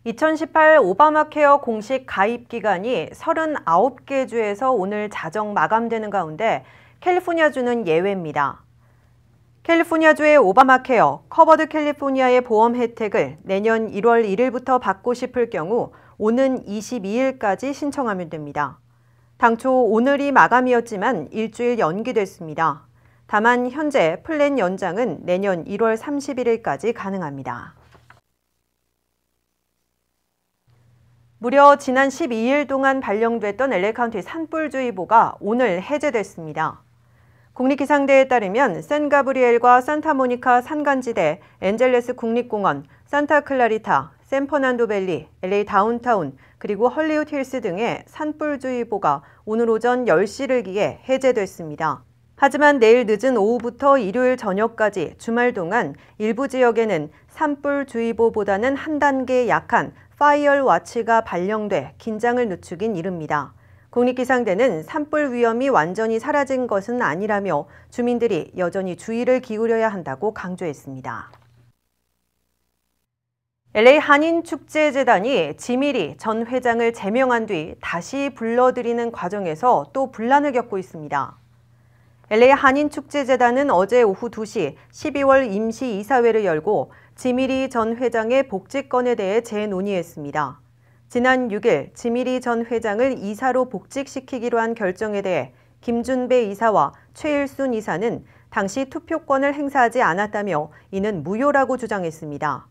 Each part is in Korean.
2018 오바마 케어 공식 가입 기간이 39개 주에서 오늘 자정 마감되는 가운데 캘리포니아주는 예외입니다. 캘리포니아주의 오바마 케어, 커버드 캘리포니아의 보험 혜택을 내년 1월 1일부터 받고 싶을 경우 오는 22일까지 신청하면 됩니다. 당초 오늘이 마감이었지만 일주일 연기됐습니다. 다만 현재 플랜 연장은 내년 1월 31일까지 가능합니다. 무려 지난 12일 동안 발령됐던 LA 카운티 산불주의보가 오늘 해제됐습니다. 국립기상대에 따르면 샌가브리엘과 산타모니카 산간지대, 엔젤레스 국립공원, 산타클라리타, 샌퍼난도밸리, LA 다운타운, 그리고 헐리우드 힐스 등의 산불주의보가 오늘 오전 10시를 기해 해제됐습니다. 하지만 내일 늦은 오후부터 일요일 저녁까지 주말 동안 일부 지역에는 산불주의보보다는 한 단계 약한 파이어 와치가 발령돼 긴장을 늦추긴 이릅니다. 국립기상대는 산불 위험이 완전히 사라진 것은 아니라며 주민들이 여전히 주의를 기울여야 한다고 강조했습니다. LA 한인축제재단이 지미리 전 회장을 제명한 뒤 다시 불러들이는 과정에서 또 분란을 겪고 있습니다. LA 한인축제재단은 어제 오후 2시 12월 임시이사회를 열고 지미리 전 회장의 복직건에 대해 재논의했습니다. 지난 6일 지미리 전 회장을 이사로 복직시키기로 한 결정에 대해 김준배 이사와 최일순 이사는 당시 투표권을 행사하지 않았다며 이는 무효라고 주장했습니다.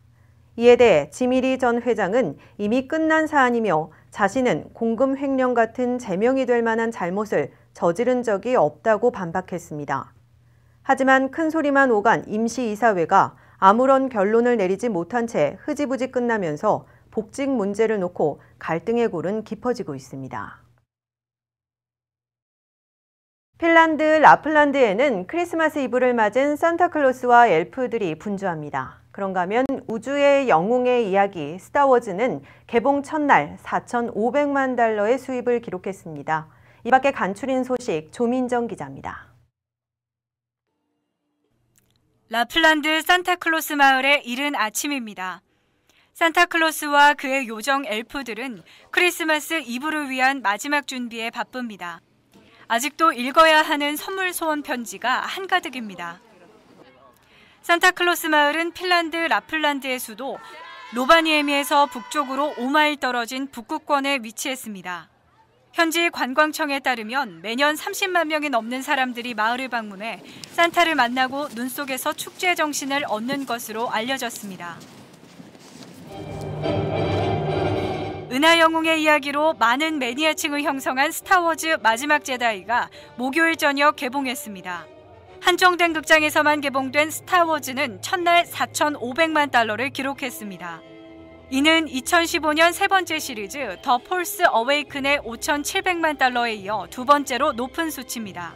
이에 대해 지미리 전 회장은 이미 끝난 사안이며 자신은 공금 횡령 같은 제명이 될 만한 잘못을 저지른 적이 없다고 반박했습니다. 하지만 큰 소리만 오간 임시이사회가 아무런 결론을 내리지 못한 채 흐지부지 끝나면서 복직 문제를 놓고 갈등의 골은 깊어지고 있습니다. 핀란드 라플란드에는 크리스마스 이브를 맞은 산타클로스와 엘프들이 분주합니다. 그런가 하면 우주의 영웅의 이야기 스타워즈는 개봉 첫날 4,500만 달러의 수입을 기록했습니다. 이 밖에 간추린 소식 조민정 기자입니다. 라플란드 산타클로스 마을의 이른 아침입니다. 산타클로스와 그의 요정 엘프들은 크리스마스 이브를 위한 마지막 준비에 바쁩니다. 아직도 읽어야 하는 선물 소원 편지가 한가득입니다. 산타클로스 마을은 핀란드 라플란드의 수도 로바니에미에서 북쪽으로 5마일 떨어진 북극권에 위치했습니다. 현지 관광청에 따르면 매년 30만 명이 넘는 사람들이 마을을 방문해 산타를 만나고 눈 속에서 축제 정신을 얻는 것으로 알려졌습니다. 은하 영웅의 이야기로 많은 매니아층을 형성한 스타워즈 마지막 제다이가 목요일 저녁 개봉했습니다. 한정된 극장에서만 개봉된 스타워즈는 첫날 4,500만 달러를 기록했습니다. 이는 2015년 세 번째 시리즈 더 폴스 어웨이큰의 5,700만 달러에 이어 두 번째로 높은 수치입니다.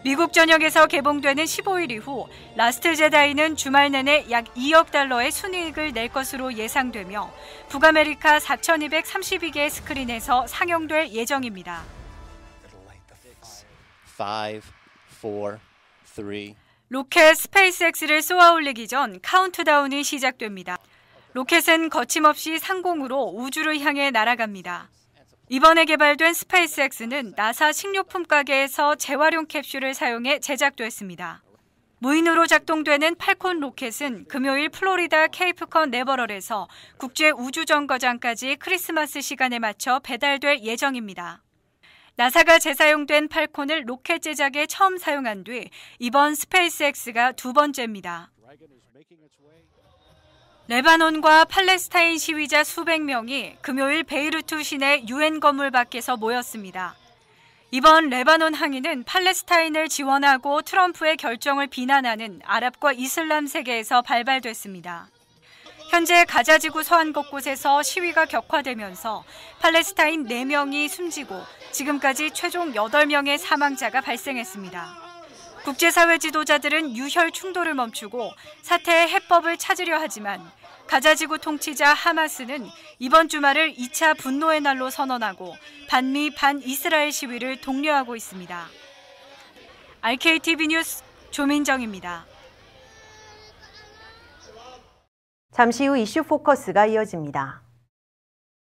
미국 전역에서 개봉되는 15일 이후 라스트 제다이는 주말 내내 약 2억 달러의 순이익을 낼 것으로 예상되며 북아메리카 4,232개의 스크린에서 상영될 예정입니다. 5, 4, 3. 로켓 스페이스X를 쏘아올리기 전 카운트다운이 시작됩니다. 로켓은 거침없이 상공으로 우주를 향해 날아갑니다. 이번에 개발된 스페이스X는 나사 식료품 가게에서 재활용 캡슐을 사용해 제작됐습니다. 무인으로 작동되는 팔콘 로켓은 금요일 플로리다 케이프컨 내버럴에서 국제 우주정거장까지 크리스마스 시간에 맞춰 배달될 예정입니다. 나사가 재사용된 팔콘을 로켓 제작에 처음 사용한 뒤 이번 스페이스X가 두 번째입니다. 레바논과 팔레스타인 시위자 수백 명이 금요일 베이루트 시내 유엔 건물 밖에서 모였습니다. 이번 레바논 항의는 팔레스타인을 지원하고 트럼프의 결정을 비난하는 아랍과 이슬람 세계에서 발발됐습니다. 현재 가자지구 서안 곳곳에서 시위가 격화되면서 팔레스타인 4명이 숨지고 지금까지 최종 8명의 사망자가 발생했습니다. 국제사회 지도자들은 유혈 충돌을 멈추고 사태의 해법을 찾으려 하지만 가자지구 통치자 하마스는 이번 주말을 2차 분노의 날로 선언하고 반미 반이스라엘 시위를 독려하고 있습니다. RKTV 뉴스 조민정입니다. 잠시 후 이슈 포커스가 이어집니다.